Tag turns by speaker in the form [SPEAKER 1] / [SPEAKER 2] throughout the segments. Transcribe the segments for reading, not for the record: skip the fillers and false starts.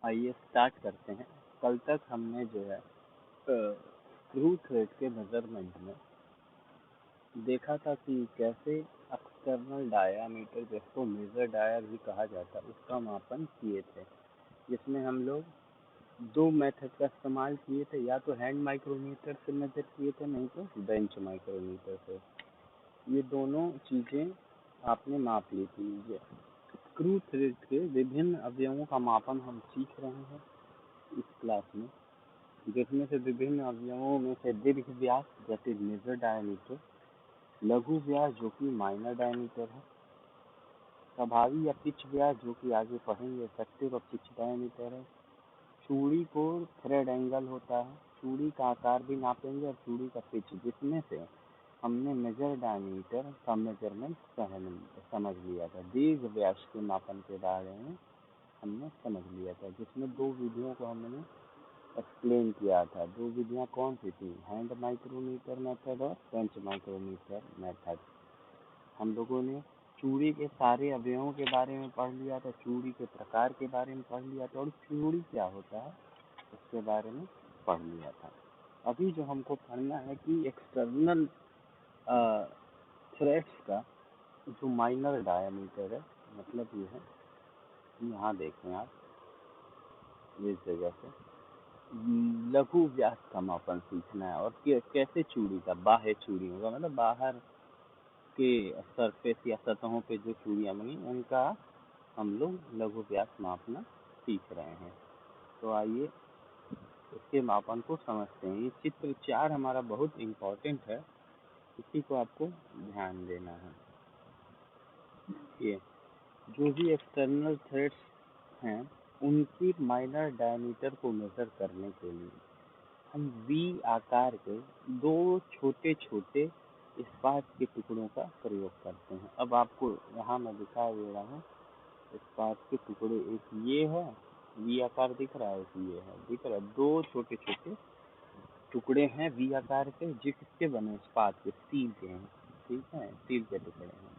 [SPEAKER 1] आइए स्टार्ट करते हैं। कल तक हमने जो है स्क्रू थ्रेड के मेजरमेंट में देखा था कि कैसे एक्सटर्नल डायामीटर, जिसको मेजर डाया भी कहा जाता है, उसका मापन किए थे, जिसमें हम लोग दो मेथड का इस्तेमाल किए थे। या तो हैंड माइक्रोमीटर से मेजर किए थे, नहीं तो बेंच माइक्रोमीटर से। ये दोनों चीज़ें आपने माप ली थी। ये स्क्रू थ्रेड के विभिन्न अवयवों का मापन हम सीख रहे हैं इस क्लास में, जिसमें से विभिन्न अवयवों में से दीर्घ व्यास जैसे मेजर डायमीटर, लघु व्यास जो कि माइनर डायमीटर है, प्रभावी या पिच व्यास जो कि आगे पढ़ेंगे इफेक्टिव और पिच डायमीटर है, चूड़ी को थ्रेड एंगल होता है, चूड़ी का आकार भी नापेंगे और चूड़ी का पिच, जिसमें से हमने मेजर डायमीटर का मेजरमेंट समझ लिया था। दीर्घ व्यास के मापन के बारे में हमने समझ लिया था, जिसमें दो विधियों को हमने एक्सप्लेन किया था। दो विधियाँ कौन सी थी? हैंड माइक्रोमीटर मेथड और बेंच माइक्रोमीटर मेथड। हम लोगों ने चूड़ी के सारे अवयवों के बारे में पढ़ लिया था, चूड़ी के प्रकार के बारे में पढ़ लिया था, और चूड़ी क्या होता है उसके बारे में पढ़ लिया था। अभी जो हमको पढ़ना है कि एक्सटर्नल थ्रेड्स का जो माइनर डायमीटर है, मतलब ये है, यहाँ देखें आप इस जगह से लघु व्यास का मापन सीखना है। और कैसे चूड़ी का, बाह्य चूड़ी होगा, मतलब बाहर के सरफेस या सतहों पे जो चूड़ियाँ बनी उनका हम लोग लघु व्यास मापना सीख रहे हैं। तो आइए इसके मापन को समझते हैं। ये चित्र 4 हमारा बहुत इम्पोर्टेंट है, इसी को आपको ध्यान देना है। ये जो भी एक्सटर्नल थ्रेड्स हैं उनकी माइनर डायमीटर को मेजर करने के लिए हम वी आकार के दो छोटे छोटे इस्पात के टुकड़ों का प्रयोग करते हैं। अब आपको यहाँ मैं दिखा दे रहा हूँ इस्पात के टुकड़े। एक ये है, वी आकार दिख रहा है, एक ये है, दिख रहा है। दो छोटे छोटे टुकड़े हैं वी आकार के, जिसके बने इस्पात के, स्टील के हैं, ठीक है, स्टील के टुकड़े हैं।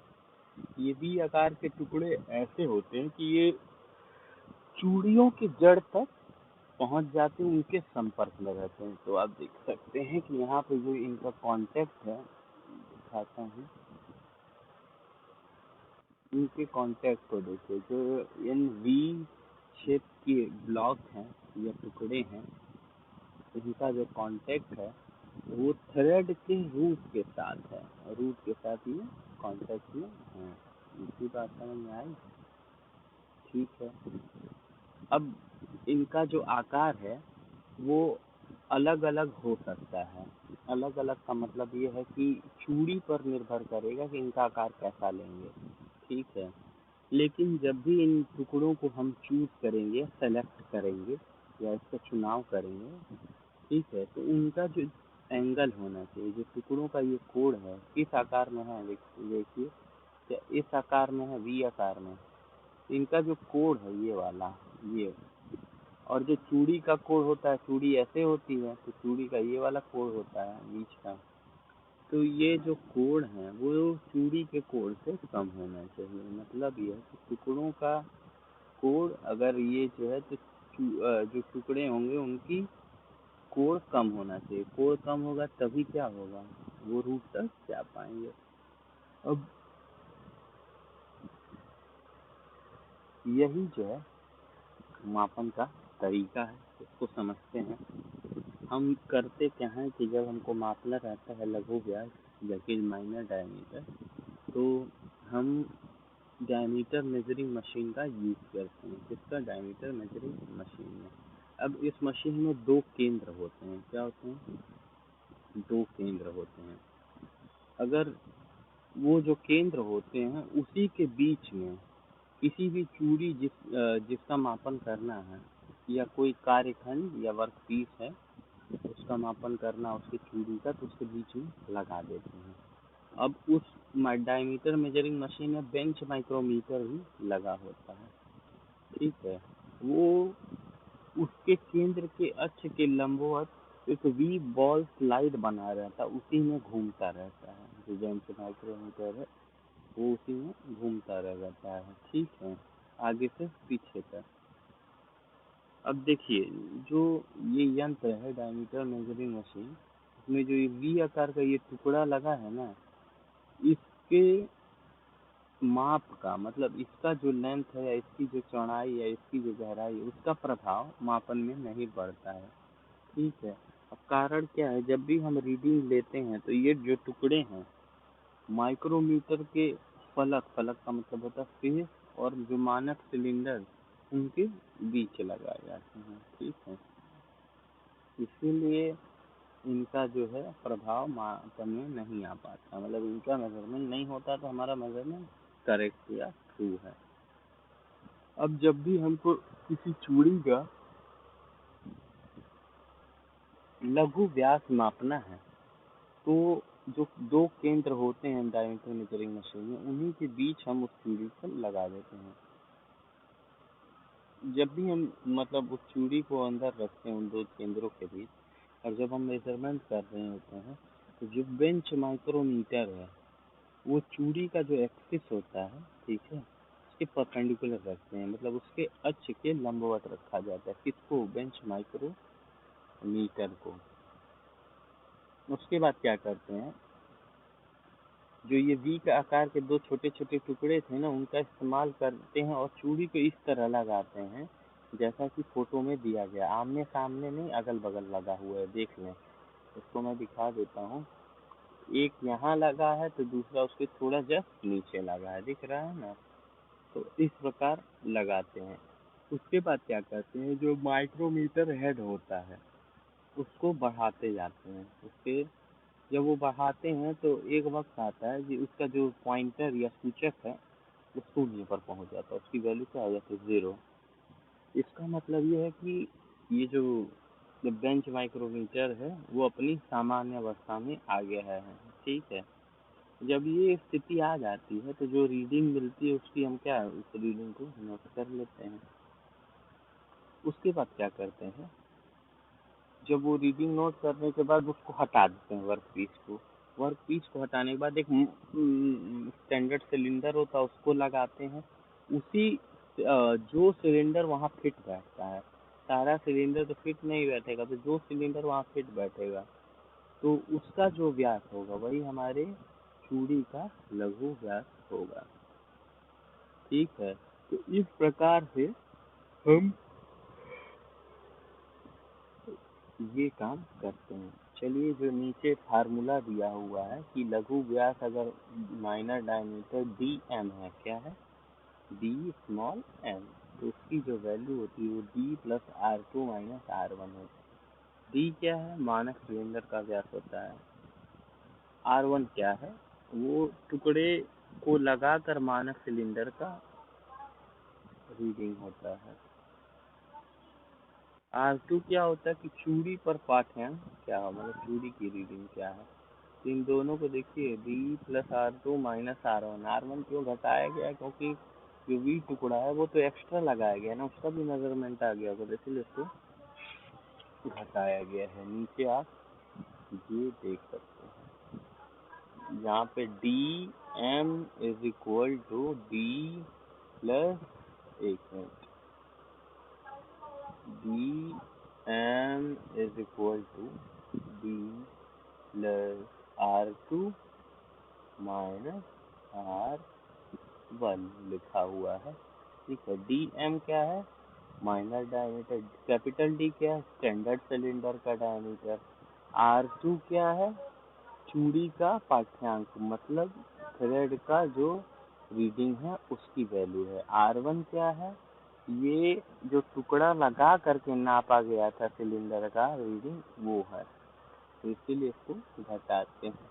[SPEAKER 1] ये वी आकार के टुकड़े ऐसे होते हैं कि ये चूड़ियों की जड़ तक पहुंच जाते हैं, उनके संपर्क में रहते हैं। तो आप देख सकते हैं कि यहाँ पे जो इनका कांटेक्ट है, दिखाता हूँ, इनके कांटेक्ट को देखिए। जो इन वी शेप के ब्लॉक हैं या टुकड़े हैं, इनका जो कांटेक्ट है वो थ्रेड के रूट के साथ है, रूट के साथ ये कांटेक्ट में है। इसी बात समझ में आई? ठीक है। अब इनका जो आकार है वो अलग अलग हो सकता है। अलग अलग का मतलब ये है कि चूड़ी पर निर्भर करेगा कि इनका आकार कैसा लेंगे, ठीक है। लेकिन जब भी इन टुकड़ों को हम चूज करेंगे, सेलेक्ट करेंगे या इसका चुनाव करेंगे, ठीक है, तो उनका जो एंगल होना चाहिए, जो टुकड़ों का ये कोण है, किस आकार में है देखिए, क्या इस आकार में है, वी आकार में। इनका जो कोण है ये वाला, ये, और जो चूड़ी का कोण होता है, चूड़ी ऐसे होती है तो चूड़ी का ये वाला कोण होता है बीच का। तो ये जो कोण है वो चूड़ी के कोण से कम होना चाहिए। मतलब ये है कि टुकड़ों का कोण अगर ये जो है तो जो टुकड़े होंगे उनकी कोण कम होना चाहिए। कोण कम होगा तभी क्या होगा, वो रूट तक जा पाएंगे। अब यही जो है मापन का तरीका है, इसको समझते हैं। हम करते क्या हैं कि जब हमको मापना रहता है लघु व्यास या फिर माइनर डायमीटर, तो हम डायमीटर मेजरिंग मशीन का यूज़ करते हैं। किसका? डायमीटर मेजरिंग मशीन में। अब इस मशीन में दो केंद्र होते हैं। क्या होते हैं? दो केंद्र होते हैं। अगर वो जो केंद्र होते हैं उसी के बीच में किसी भी चूड़ी जिसका मापन करना है, या कोई कार्यखंड या वर्कपीस है उसका मापन करना, उसकी चूड़ी का, तो उसके बीच में लगा देते हैं। अब उस डायमीटर मेजरिंग मशीन में बेंच माइक्रोमीटर भी लगा होता है, ठीक है। वो उसके केंद्र के अक्ष के लंबवत एक वी बॉल स्लाइड बना रहता है, उसी में घूमता रहता है। जो बेंच माइक्रोमीटर है वो उसी में घूमता रहता है, ठीक है, आगे से पीछे तक। देखिए, जो ये यंत्र है डायमीटर मेजरिंग मशीन, इसमें जो ये वी आकार का ये टुकड़ा लगा है ना, इसके माप का मतलब इसका जो लेंथ है या इसकी जो चौड़ाई या इसकी जो गहराई है उसका प्रभाव मापन में नहीं पड़ता है। ठीक है। अब कारण क्या है, जब भी हम रीडिंग लेते हैं तो ये जो टुकड़े हैं माइक्रोमीटर के फलक फलक का मतलब होता है फेस और जो मानक सिलेंडर उनके बीच लगाए जाते हैं। ठीक है। इसीलिए इनका जो है प्रभाव मापन में नहीं आ पाता, मतलब इनका मेजरमेंट नहीं होता तो हमारा मेजरमेंट करेक्ट या ट्रू है। अब जब भी हमको किसी चूड़ी का लघु व्यास मापना है तो जो दो केंद्र होते हैं डायमीटर मेजरिंग मशीन में, उन्हीं के बीच हम उस चूड़ी को लगा देते हैं। जब भी हम मतलब उस चूड़ी को अंदर रखते हैं उन दो केंद्रों के बीच, और जब हम मेजरमेंट कर रहे होते हैं तो जो बेंच माइक्रोमीटर है वो चूड़ी का जो एक्सिस होता है, ठीक है, उसके परपेंडिकुलर रखते हैं, मतलब उसके अक्ष के लंबवत रखा जाता है। किसको? बेंच माइक्रोमीटर को। उसके बाद क्या करते हैं, जो ये वी के आकार के दो छोटे छोटे टुकड़े थे ना, उनका इस्तेमाल करते हैं और चूड़ी को इस तरह लगाते हैं जैसा कि फोटो में दिया गया, आमने सामने नहीं, अगल बगल लगा हुआ है। देख लें, इसको मैं दिखा देता हूँ। एक यहाँ लगा है तो दूसरा उसके थोड़ा जस्ट नीचे लगा है, दिख रहा है ना। तो इस प्रकार लगाते हैं। उसके बाद क्या करते हैं, जो माइक्रोमीटर हेड होता है उसको बढ़ाते जाते हैं। उसके जब वो बढ़ाते हैं तो एक वक्त आता है कि उसका जो पॉइंटर या सूचक है वो शून्य पर पहुंच जाता है, उसकी वैल्यू क्या हो जाती है? 0। इसका मतलब ये है कि ये जो बेंच माइक्रोमीटर है वो अपनी सामान्य अवस्था में आ गया है। ठीक है। जब ये स्थिति आ जाती है तो जो रीडिंग मिलती है उसकी हम क्या उस रीडिंग को नोट कर लेते हैं। उसके बाद क्या करते हैं, जब वो रीडिंग नोट करने के बाद उसको हटा देते हैं वर्क पीस को हटाने के बाद एक स्टैंडर्ड सिलेंडर होता है उसको लगाते हैं। उसी जो सिलेंडर वहाँ फिट बैठता है, सारा सिलेंडर तो फिट नहीं बैठेगा, तो जो सिलेंडर वहाँ फिट बैठेगा तो उसका जो व्यास होगा वही हमारे चूड़ी का लघु व्यास होगा। ठीक है। तो इस प्रकार से हम ये काम करते हैं। चलिए, जो नीचे फार्मूला दिया हुआ है कि लघु व्यास अगर माइनर डायमीटर डी एम है, क्या है? डी स्मॉल एम, तो उसकी जो वैल्यू होती है वो D plus R2 minus R1 होती है। डी क्या है? मानक सिलेंडर का व्यास होता है। R1 क्या है? वो टुकड़े को लगाकर मानक सिलेंडर का रीडिंग होता है। R2 क्या होता है कि चूड़ी पर पाठ्यांक क्या है, मतलब चूड़ी की रीडिंग क्या है। तो इन दोनों को देखिए, D plus R2 minus R1। R1 क्यों घटाया गया? क्योंकि जो वी टुकड़ा है वो तो एक्स्ट्रा लगाया गया ना, उसका भी मेजरमेंट आ गया होगा, तो इसलिए उसको घटाया गया है। नीचे आप ये देख सकते हैं, यहाँ पे D M is equal to D plus, एक minute, D M is equal to D plus R2 minus R1 लिखा हुआ है। ठीक है। डी एम क्या है? Minor diameter. कैपिटल डी क्या है? स्टैंडर्ड सिलेंडर का डायमीटर। R2 क्या है? चूड़ी का पाठ्यांक, मतलब थ्रेड का जो रीडिंग है उसकी वैल्यू है। R1 क्या है? ये जो टुकड़ा लगा करके नापा गया था सिलेंडर का रीडिंग, वो है, तो इसीलिए इसको घटाते हैं।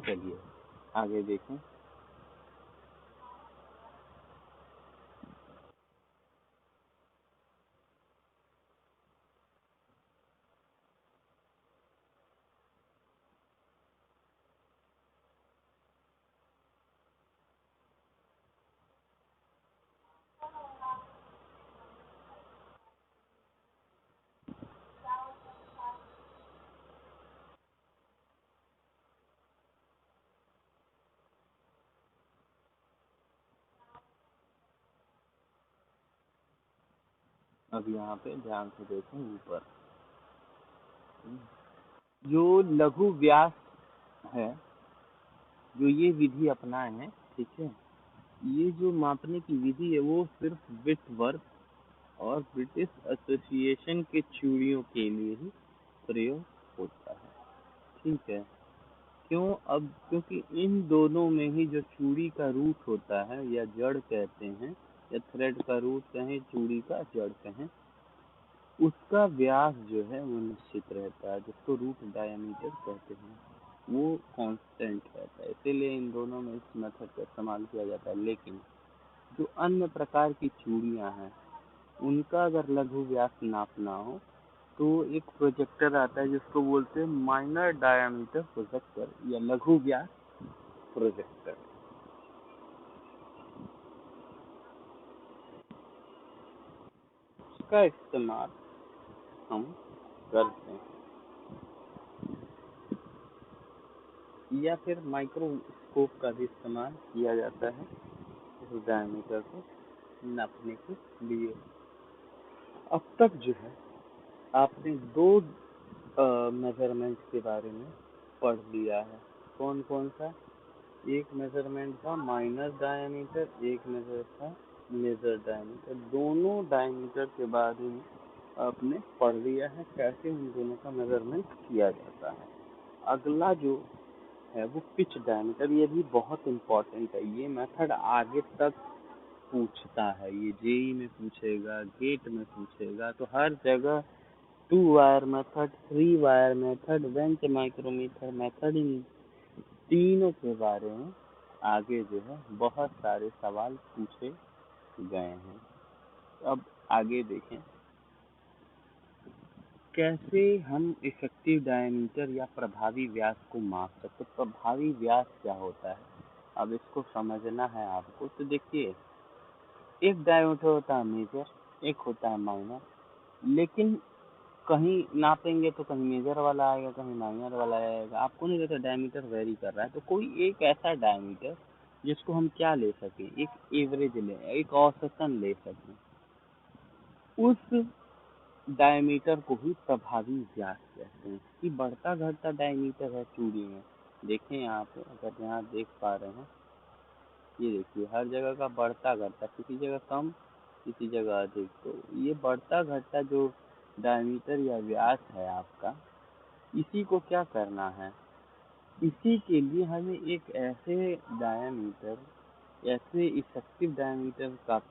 [SPEAKER 1] चलिए आगे देखें। अब यहाँ पे ध्यान से देखें ऊपर, जो लघु व्यास है, जो ये विधि अपनाए हैं, ठीक है, ये जो मापने की विधि है वो सिर्फ विटवर्थ और ब्रिटिश एसोसिएशन के चूड़ियों के लिए ही प्रयोग होता है, ठीक है। क्यों? अब क्योंकि इन दोनों में ही जो चूड़ी का रूट होता है या जड़ कहते हैं, या थ्रेड का रूट कहें, चूड़ी का जड़ कहें, उसका व्यास जो है वो निश्चित रहता है, जिसको रूट डायमीटर कहते हैं, वो कांस्टेंट रहता है। इसीलिए इन दोनों में इस मेथड का इस्तेमाल किया जाता है। लेकिन जो अन्य प्रकार की चूड़ियां हैं, उनका अगर लघु व्यास नापना हो तो एक प्रोजेक्टर आता है जिसको बोलते हैं माइनर डायमीटर प्रोजेक्टर या लघु व्यास प्रोजेक्टर। उसका इस्तेमाल हम करते हैं, या फिर माइक्रोस्कोप का भी इस्तेमाल किया जाता है इस डायमीटर को नापने के लिए। अब तक जो है आपने दो मेजरमेंट के बारे में पढ़ लिया है। कौन कौन सा? एक मेजरमेंट था माइनर डायमीटर, एक मेजर था मेजर डायमीटर। दोनों डायमीटर के बारे में आपने पढ़ लिया है, कैसे उन दोनों का मेजरमेंट किया जाता है। अगला जो है वो पिच डायमीटर। ये भी बहुत इम्पोर्टेंट है, ये मेथड आगे तक पूछता है, ये जेई में पूछेगा, गेट में पूछेगा, तो हर जगह 2 wire method, 3 wire method, bench micrometer method, इन तीनों के बारे में आगे जो है बहुत सारे सवाल पूछे गए हैं। अब आगे देखें कैसे हम इफेक्टिव डायमीटर या प्रभावी व्यास को माप सकते। प्रभावी व्यास क्या होता है, अब इसको समझना है आपको। तो देखिए, एक डायमीटर होता है मेजर, एक होता है माइनर, लेकिन कहीं नापेंगे तो कहीं मेजर वाला आएगा, कहीं माइनर वाला आएगा। आपको नहीं लगता डायमीटर वेरी कर रहा है? तो कोई एक ऐसा डायमीटर जिसको हम क्या ले सकें, एक एवरेज ले, एक औसतन ले सकें, उस डायमीटर को ही प्रभावी व्यास कहते हैं। कि बढ़ता घटता डायमीटर है चूड़ी में। देखें यहाँ पे, अगर यहाँ देख पा रहे हैं, ये देखिए हर जगह का बढ़ता घटता, किसी जगह कम, किसी जगह अधिक। तो ये बढ़ता घटता जो डायमीटर या व्यास है आपका, इसी को क्या करना है, इसी के लिए हमें एक ऐसे डायमीटर, ऐसे इफेक्टिव डायमीटर का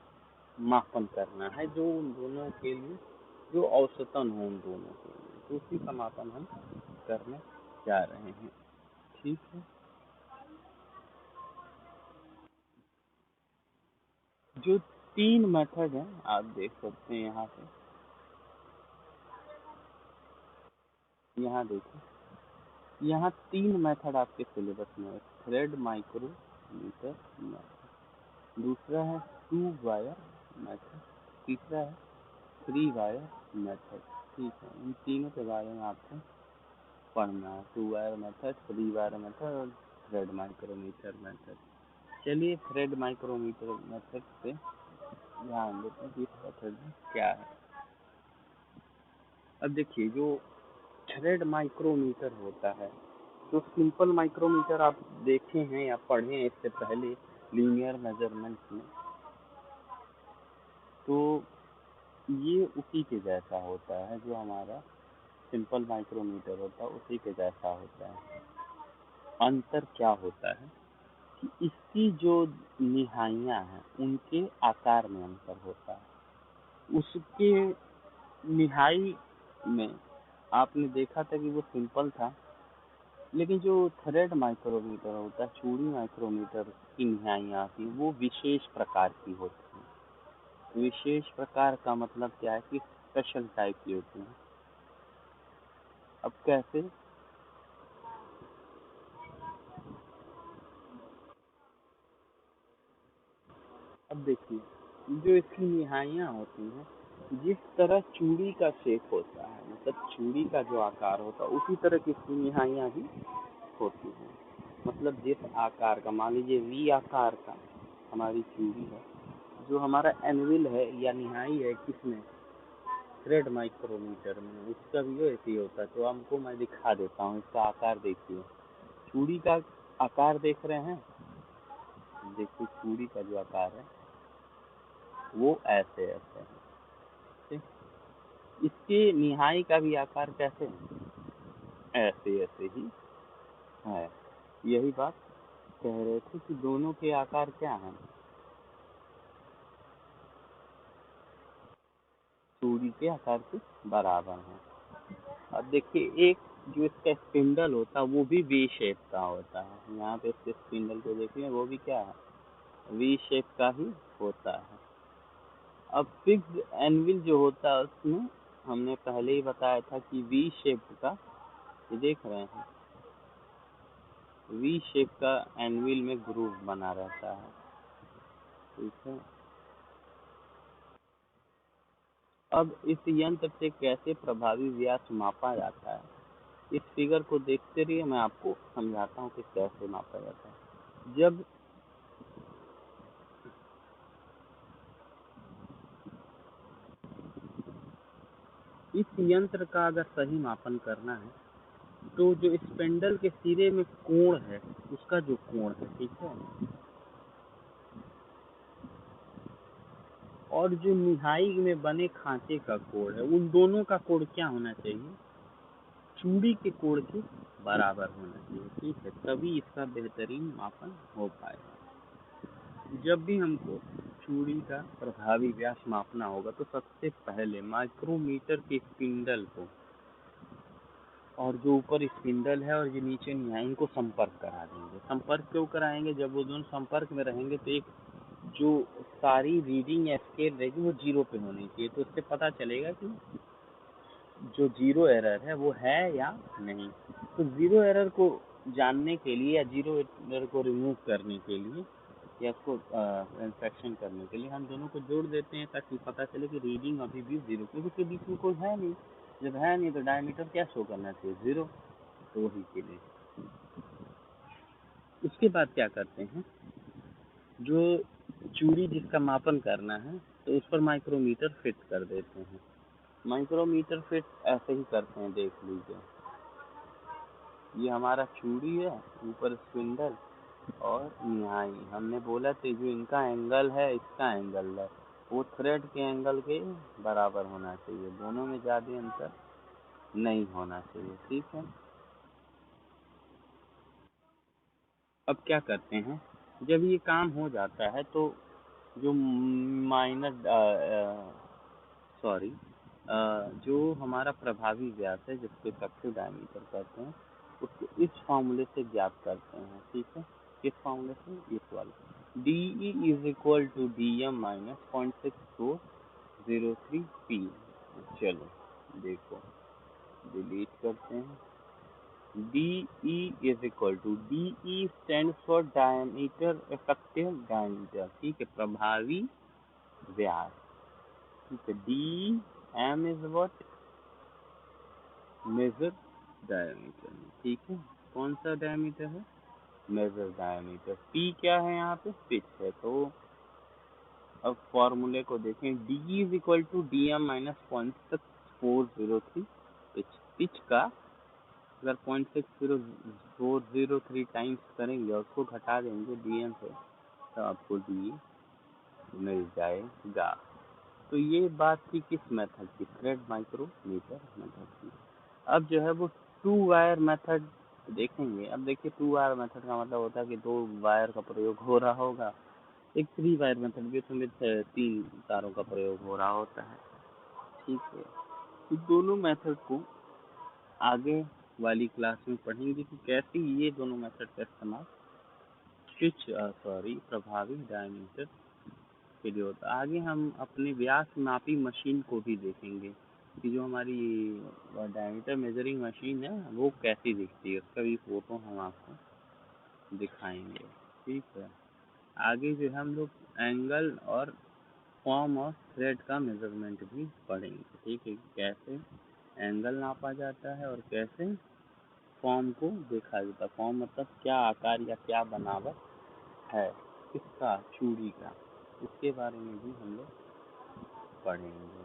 [SPEAKER 1] मापन करना है जो उन दोनों के लिए, जो औसतन हो उन दोनों के लिए। तो उसी का मापन हम करने जा रहे हैं, ठीक है। जो 3 मेथड हैं आप देख सकते हैं यहाँ पे, यहाँ देखिए, यहाँ 3 मेथड आपके सिलेबस में है। थ्रेड माइक्रोमीटर मेथड, दूसरा है 2 वायर मेथड, तीसरा है 3 वायर मेथड, ठीक है। इन तीनों के बारे में आपको पढ़ना है, 2 वायर मेथड, 3 वायर मेथड और थ्रेड माइक्रोमीटर मेथड। चलिए थ्रेड माइक्रोमीटर मेथड पे ध्यान देते हैं कि इस मेथड में क्या है। अब देखिए, जो थ्रेड माइक्रोमीटर होता है, जो सिंपल माइक्रोमीटर आप देखे हैं या पढ़े हैं इससे पहले लीनियर मेजरमेंट में, तो ये उसी के जैसा होता है। जो हमारा सिंपल माइक्रोमीटर होता है उसी के जैसा होता है। अंतर क्या होता है कि इसकी जो निहाइयाँ हैं उनके आकार में अंतर होता है। उसके निहाई में आपने देखा था कि वो सिंपल था, लेकिन जो थ्रेड माइक्रोमीटर होता है, चूड़ी माइक्रोमीटर की निहाइयाँ आती हैं, वो विशेष प्रकार की होती हैं। विशेष प्रकार का मतलब क्या है कि स्पेशल टाइप की होती हैं। अब कैसे? अब देखिए, जो इसकी निहाइयाँ होती हैं, जिस तरह चूड़ी का शेप होता है, मतलब चूड़ी का जो आकार होता है, उसी तरह की इसकी निहाइयाँ भी होती हैं। मतलब जिस आकार का, मान लीजिए वी आकार का हमारी चूड़ी है, जो हमारा एनविल है या निहाई है किसमें, थ्रेड माइक्रोमीटर में, उसका भी ऐसे ही होता है। तो हमको मैं दिखा देता हूँ, इसका आकार देखिए, चूड़ी का आकार देख रहे हैं, देखिए चूड़ी का जो आकार है वो ऐसे ऐसे है, ठीक? इसके निहाई का भी आकार कैसे है, ऐसे ऐसे ही है। यही बात कह रहे थे कि दोनों के आकार क्या हैं, चूड़ी के आकार के बराबर हैं। अब देखिए एक जो इसका स्पिंडल होता है वो भी वी शेप का होता है। यहाँ पे इसके स्पिंडल को देखिए, वो भी क्या है, वी शेप का ही होता है। अब फिक्स्ड एनविल जो होता है उसमें हमने पहले ही बताया था कि वी शेप का, ये देख रहे हैं, वी शेप का एनविल में ग्रूव बना रहता है, ठीक है। अब इस यंत्र से कैसे प्रभावी व्यास मापा जाता है, इस फिगर को देखते रहिए, मैं आपको समझाता हूँ कि कैसे मापा जाता है। जब इस यंत्र का अगर सही मापन करना है तो जो स्पिंडल के सिरे में कोण है, उसका जो कोण है, ठीक है, और जो निहाई में बने खांचे का कोण है, उन दोनों का कोण क्या होना चाहिए, चूड़ी के कोण के बराबर होना चाहिए, ठीक है, तभी इसका बेहतरीन मापन हो पाएगा। जब भी हमको चूड़ी का प्रभावी व्यास मापना होगा तो सबसे पहले माइक्रोमीटर के स्पिंडल को और जो ऊपर स्पिंडल है और जो नीचे निहाई, इनको संपर्क करा देंगे। संपर्क क्यों कराएंगे, जब वो दोनों संपर्क में रहेंगे तो एक जो सारी रीडिंग या स्केल रहेगी वो 0 पे होनी चाहिए, तो उससे पता चलेगा कि जो 0 एरर है वो है या नहीं। तो 0 एरर को जानने के लिए या 0 एरर को रिमूव करने के लिए या उसको इंस्पेक्शन करने के लिए हम दोनों को जोड़ देते हैं, ताकि पता चले कि रीडिंग अभी भी 0, क्योंकि उसके बीच में कोई है नहीं। जब है नहीं तो डायमीटर क्या शो करना चाहिए, 0, तो वही के लिए। उसके बाद क्या करते हैं, जो चूड़ी जिसका मापन करना है तो उस पर माइक्रोमीटर फिट कर देते हैं। माइक्रोमीटर फिट ऐसे ही करते हैं, देख लीजिए, ये हमारा चूड़ी है, ऊपर स्पिंडल और निहाई। हमने बोला था जो इनका एंगल है, इसका एंगल है, वो थ्रेड के एंगल के बराबर होना चाहिए, दोनों में ज़्यादा अंतर नहीं होना चाहिए, ठीक है। अब क्या करते हैं, जब ये काम हो जाता है तो जो माइनर सॉरी जो हमारा प्रभावी व्यास है, जिसको इफेक्टिव डायमीटर कहते हैं, उसको इस फॉर्मूले से ज्ञात करते हैं, ठीक है। किस फॉर्मूले से, इस वाले, D E is equal to D M minus 0.6403 P. चलो देखो, डिलीट करते हैं। D E is equal to, D E stand for diameter, effective diameter, ठीक है, प्रभावी व्यास, ठीक है। D M is what, major diameter, ठीक है। कौन सा डायमीटर है, मेजर डायमीटर। पी क्या है, यहाँ पे पिच है। तो अब फॉर्मूले को देखें, D is equal to D M minus 0.6403 pitch. Pitch का अगर 0.6403 टाइम्स करेंगे और उसको घटा देंगे डी एम से, तो आपको डी मिल जाएगा। तो ये बात थी किस मेथड की, थ्रेड माइक्रोमीटर मेथड की। अब जो है वो 2 वायर मेथड देखेंगे। अब देखिए 2 वायर मेथड का मतलब होता है कि 2 वायर का प्रयोग हो रहा होगा। एक 3 वायर मेथड भी, उसमें 3 तारों का प्रयोग हो रहा होता है, ठीक है। तो दोनों मेथड को आगे वाली क्लास में पढ़ेंगे कि कैसे ये दोनों मेथड का इस्तेमाल प्रभावी डायमीटर के लिए होता है। आगे हम अपने व्यास मापी मशीन को भी देखेंगे कि जो हमारी डायमीटर मेजरिंग मशीन है वो कैसी दिखती है, उसका भी फोटो हम आपको दिखाएंगे, ठीक है। आगे जो हम लोग एंगल और फॉर्म और थ्रेड का मेजरमेंट भी पढ़ेंगे, ठीक है, कैसे एंगल नापा जाता है और कैसे फॉर्म को देखा जाता है। फॉर्म मतलब क्या आकार या क्या बनावट है इसका, चूड़ी का, इसके बारे में भी हम लोग पढ़ेंगे।